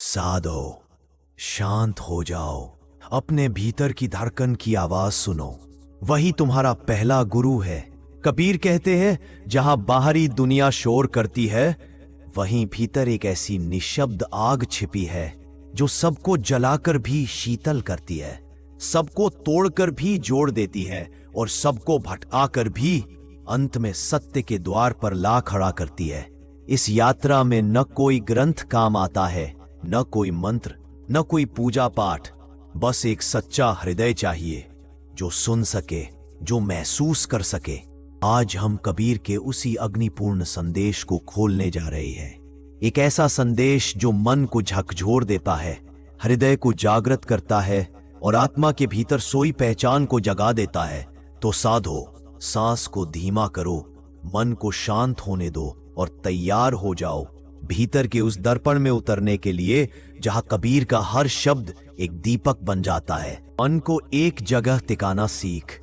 साधो, शांत हो जाओ, अपने भीतर की धड़कन की आवाज सुनो। वही तुम्हारा पहला गुरु है। कबीर कहते हैं, जहां बाहरी दुनिया शोर करती है, वहीं भीतर एक ऐसी निशब्द आग छिपी है जो सबको जलाकर भी शीतल करती है, सबको तोड़कर भी जोड़ देती है और सबको भटकाकर भी अंत में सत्य के द्वार पर ला खड़ा करती है। इस यात्रा में न कोई ग्रंथ काम आता है, न कोई मंत्र, न कोई पूजा पाठ, बस एक सच्चा हृदय चाहिए जो सुन सके, जो महसूस कर सके। आज हम कबीर के उसी अग्निपूर्ण संदेश को खोलने जा रहे हैं। एक ऐसा संदेश जो मन को झकझोर देता है, हृदय को जागृत करता है और आत्मा के भीतर सोई पहचान को जगा देता है। तो साधो, सांस को धीमा करो, मन को शांत होने दो और तैयार हो जाओ भीतर के उस दर्पण में उतरने के लिए जहां कबीर का हर शब्द एक दीपक बन जाता है। मन को एक जगह टिकाना सीख,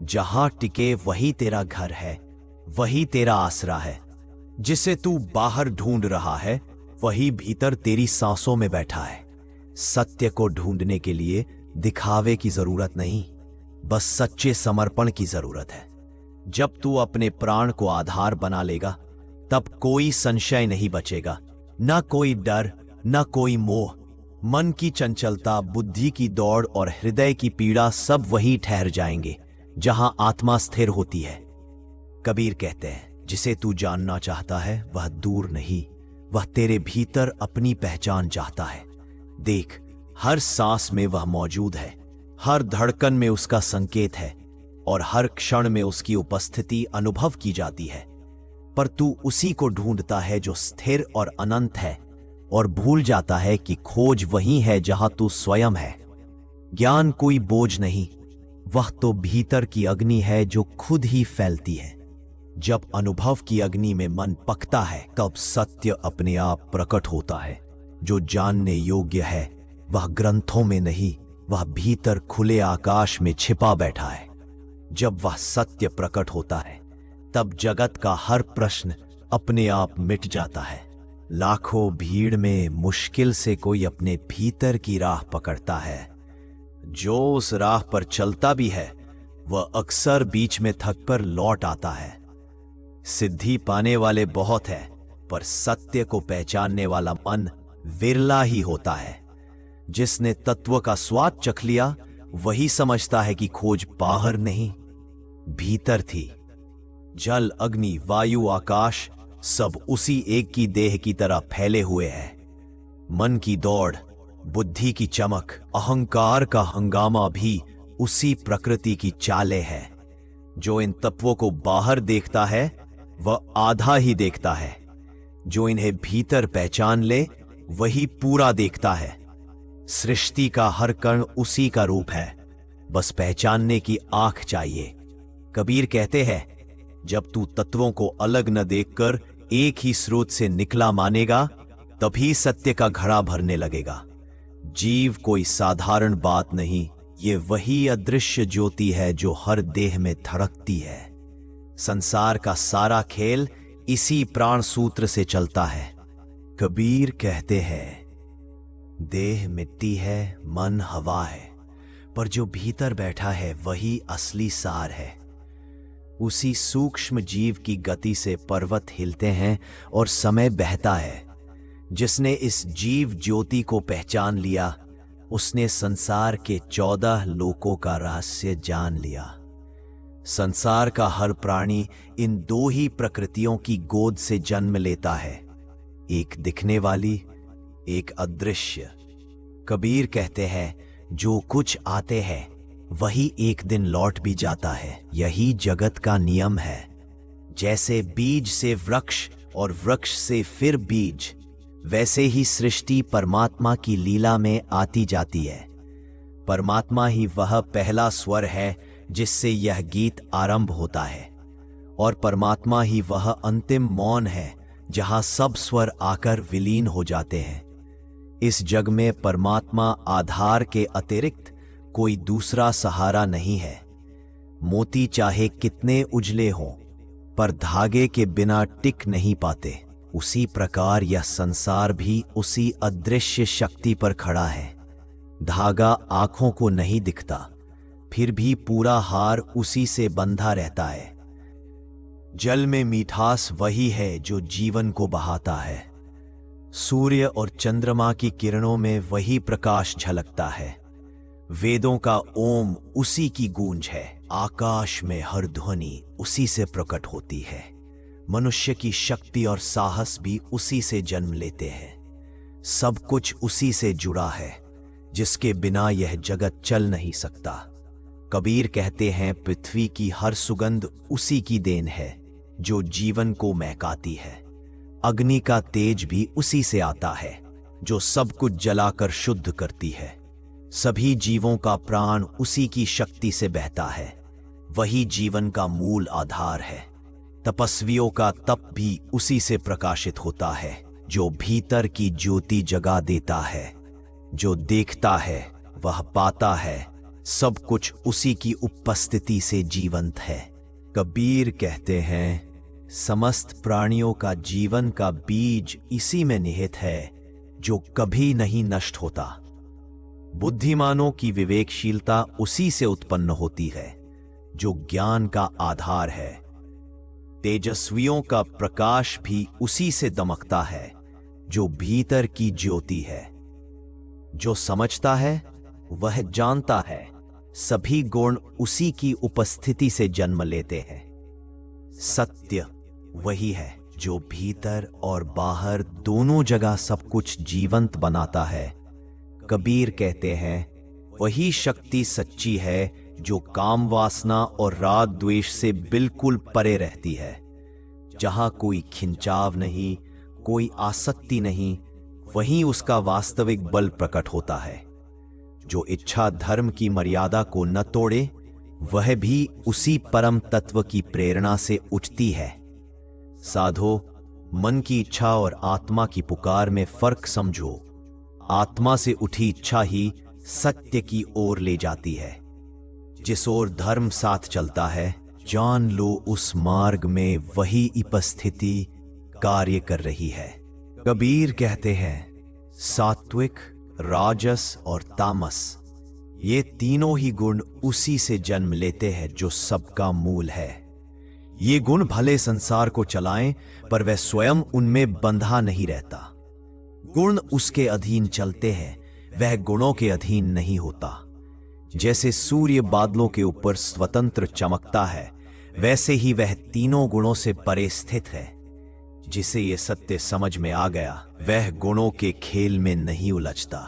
जहां टिके वही तेरा घर है, वही तेरा आसरा है। जिसे तू बाहर ढूंढ रहा है वही भीतर तेरी सांसों में बैठा है। सत्य को ढूंढने के लिए दिखावे की जरूरत नहीं, बस सच्चे समर्पण की जरूरत है। जब तू अपने प्राण को आधार बना लेगा तब कोई संशय नहीं बचेगा, ना कोई डर, ना कोई मोह। मन की चंचलता, बुद्धि की दौड़ और हृदय की पीड़ा सब वहीं ठहर जाएंगे जहां आत्मा स्थिर होती है। कबीर कहते हैं, जिसे तू जानना चाहता है वह दूर नहीं, वह तेरे भीतर अपनी पहचान चाहता है। देख, हर सांस में वह मौजूद है, हर धड़कन में उसका संकेत है और हर क्षण में उसकी उपस्थिति अनुभव की जाती है। पर तू उसी को ढूंढता है जो स्थिर और अनंत है और भूल जाता है कि खोज वही है जहां तू स्वयं है। ज्ञान कोई बोझ नहीं, वह तो भीतर की अग्नि है जो खुद ही फैलती है। जब अनुभव की अग्नि में मन पकता है तब सत्य अपने आप प्रकट होता है। जो जानने योग्य है वह ग्रंथों में नहीं, वह भीतर खुले आकाश में छिपा बैठा है। जब वह सत्य प्रकट होता है तब जगत का हर प्रश्न अपने आप मिट जाता है। लाखों भीड़ में मुश्किल से कोई अपने भीतर की राह पकड़ता है। जो उस राह पर चलता भी है वह अक्सर बीच में थक कर लौट आता है। सिद्धि पाने वाले बहुत है, पर सत्य को पहचानने वाला मन विरला ही होता है। जिसने तत्व का स्वाद चख लिया वही समझता है कि खोज बाहर नहीं, भीतर थी। जल, अग्नि, वायु, आकाश सब उसी एक की देह की तरह फैले हुए हैं। मन की दौड़, बुद्धि की चमक, अहंकार का हंगामा भी उसी प्रकृति की चालें है। जो इन तत्वों को बाहर देखता है वह आधा ही देखता है, जो इन्हें भीतर पहचान ले वही पूरा देखता है। सृष्टि का हर कण उसी का रूप है, बस पहचानने की आंख चाहिए। कबीर कहते हैं, जब तू तत्वों को अलग न देखकर एक ही स्रोत से निकला मानेगा तभी सत्य का घड़ा भरने लगेगा। जीव कोई साधारण बात नहीं, ये वही अदृश्य ज्योति है जो हर देह में धड़कती है। संसार का सारा खेल इसी प्राण सूत्र से चलता है। कबीर कहते हैं, देह मिट्टी है, मन हवा है, पर जो भीतर बैठा है वही असली सार है। उसी सूक्ष्म जीव की गति से पर्वत हिलते हैं और समय बहता है। जिसने इस जीव ज्योति को पहचान लिया उसने संसार के 14 लोकों का रहस्य जान लिया। संसार का हर प्राणी इन दो ही प्रकृतियों की गोद से जन्म लेता है, एक दिखने वाली, एक अदृश्य। कबीर कहते हैं, जो कुछ आते हैं वही एक दिन लौट भी जाता है। यही जगत का नियम है। जैसे बीज से वृक्ष और वृक्ष से फिर बीज, वैसे ही सृष्टि परमात्मा की लीला में आती जाती है। परमात्मा ही वह पहला स्वर है जिससे यह गीत आरंभ होता है, और परमात्मा ही वह अंतिम मौन है जहां सब स्वर आकर विलीन हो जाते हैं। इस जग में परमात्मा आधार के अतिरिक्त कोई दूसरा सहारा नहीं है। मोती चाहे कितने उजले हों, पर धागे के बिना टिक नहीं पाते। उसी प्रकार यह संसार भी उसी अदृश्य शक्ति पर खड़ा है। धागा आंखों को नहीं दिखता, फिर भी पूरा हार उसी से बंधा रहता है। जल में मिठास वही है जो जीवन को बहाता है। सूर्य और चंद्रमा की किरणों में वही प्रकाश झलकता है। वेदों का ओम उसी की गूंज है। आकाश में हर ध्वनि उसी से प्रकट होती है। मनुष्य की शक्ति और साहस भी उसी से जन्म लेते हैं। सब कुछ उसी से जुड़ा है, जिसके बिना यह जगत चल नहीं सकता। कबीर कहते हैं, पृथ्वी की हर सुगंध उसी की देन है, जो जीवन को महकाती है। अग्नि का तेज भी उसी से आता है, जो सब कुछ जलाकर शुद्ध करती है। सभी जीवों का प्राण उसी की शक्ति से बहता है। वही जीवन का मूल आधार है। तपस्वियों का तप भी उसी से प्रकाशित होता है, जो भीतर की ज्योति जगा देता है। जो देखता है वह पाता है। सब कुछ उसी की उपस्थिति से जीवंत है। कबीर कहते हैं, समस्त प्राणियों का जीवन का बीज इसी में निहित है, जो कभी नहीं नष्ट होता। बुद्धिमानों की विवेकशीलता उसी से उत्पन्न होती है, जो ज्ञान का आधार है। तेजस्वियों का प्रकाश भी उसी से दमकता है, जो भीतर की ज्योति है। जो समझता है वह जानता है। सभी गुण उसी की उपस्थिति से जन्म लेते हैं। सत्य वही है जो भीतर और बाहर दोनों जगह सब कुछ जीवंत बनाता है। कबीर कहते हैं, वही शक्ति सच्ची है जो काम वासना और राग द्वेष से बिल्कुल परे रहती है। जहां कोई खिंचाव नहीं, कोई आसक्ति नहीं, वहीं उसका वास्तविक बल प्रकट होता है। जो इच्छा धर्म की मर्यादा को न तोड़े, वह भी उसी परम तत्व की प्रेरणा से उठती है। साधो, मन की इच्छा और आत्मा की पुकार में फर्क समझो। आत्मा से उठी इच्छा ही सत्य की ओर ले जाती है। जिस ओर धर्म साथ चलता है, जान लो उस मार्ग में वही उपस्थिति कार्य कर रही है। कबीर कहते हैं, सात्विक, राजस और तामस, ये तीनों ही गुण उसी से जन्म लेते हैं, जो सबका मूल है। ये गुण भले संसार को चलाएं, पर वह स्वयं उनमें बंधा नहीं रहता। गुण उसके अधीन चलते हैं, वह गुणों के अधीन नहीं होता। जैसे सूर्य बादलों के ऊपर स्वतंत्र चमकता है, वैसे ही वह तीनों गुणों से परे स्थित है। जिसे ये सत्य समझ में आ गया, वह गुणों के खेल में नहीं उलझता।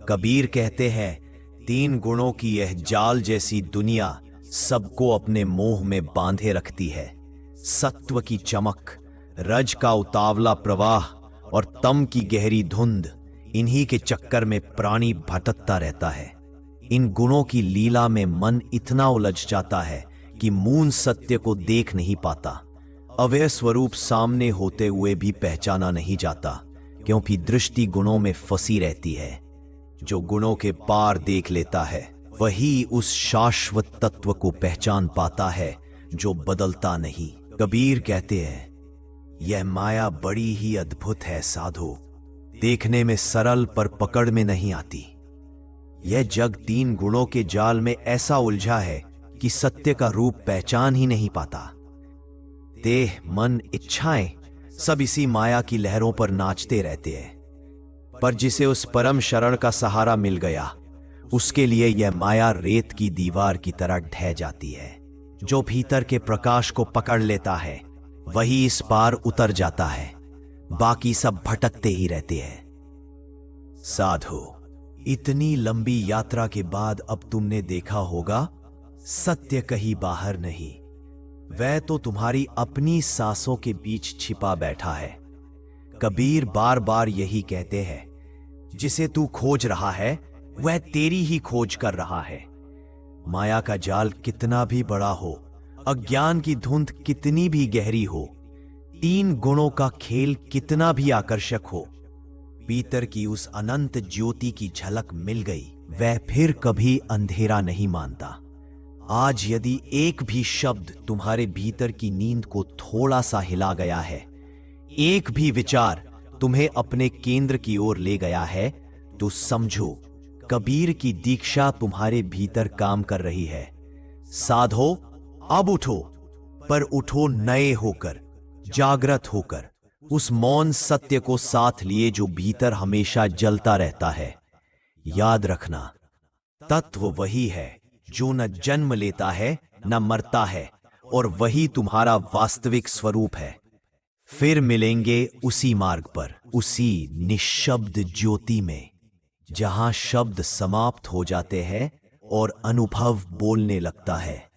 कबीर कहते हैं, तीन गुणों की यह जाल जैसी दुनिया सबको अपने मोह में बांधे रखती है। सत्व की चमक, रज का उतावला प्रवाह और तम की गहरी धुंध, इन्हीं के चक्कर में प्राणी भटकता रहता है। इन गुणों की लीला में मन इतना उलझ जाता है कि मूल सत्य को देख नहीं पाता। अवय स्वरूप सामने होते हुए भी पहचाना नहीं जाता, क्योंकि दृष्टि गुणों में फंसी रहती है। जो गुणों के पार देख लेता है, वही उस शाश्वत तत्व को पहचान पाता है जो बदलता नहीं। कबीर कहते हैं, यह माया बड़ी ही अद्भुत है साधो, देखने में सरल पर पकड़ में नहीं आती। यह जग तीन गुणों के जाल में ऐसा उलझा है कि सत्य का रूप पहचान ही नहीं पाता। देह, मन, इच्छाएं सब इसी माया की लहरों पर नाचते रहते हैं। पर जिसे उस परम शरण का सहारा मिल गया, उसके लिए यह माया रेत की दीवार की तरह ढह जाती है। जो भीतर के प्रकाश को पकड़ लेता है, वही इस पार उतर जाता है। बाकी सब भटकते ही रहते हैं। साधो, इतनी लंबी यात्रा के बाद अब तुमने देखा होगा, सत्य कहीं बाहर नहीं, वह तो तुम्हारी अपनी सांसों के बीच छिपा बैठा है। कबीर बार बार यही कहते हैं, जिसे तू खोज रहा है वह तेरी ही खोज कर रहा है। माया का जाल कितना भी बड़ा हो, अज्ञान की धुंध कितनी भी गहरी हो, तीन गुणों का खेल कितना भी आकर्षक हो, भीतर की उस अनंत ज्योति की झलक मिल गई, वह फिर कभी अंधेरा नहीं मानता। आज यदि एक भी शब्द तुम्हारे भीतर की नींद को थोड़ा सा हिला गया है, एक भी विचार तुम्हें अपने केंद्र की ओर ले गया है तो समझो कबीर की दीक्षा तुम्हारे भीतर काम कर रही है। साधो, अब उठो, पर उठो नए होकर, जागृत होकर, उस मौन सत्य को साथ लिए जो भीतर हमेशा जलता रहता है। याद रखना, तत्व वही है जो न जन्म लेता है न मरता है, और वही तुम्हारा वास्तविक स्वरूप है। फिर मिलेंगे उसी मार्ग पर, उसी निःशब्द ज्योति में, जहां शब्द समाप्त हो जाते हैं और अनुभव बोलने लगता है।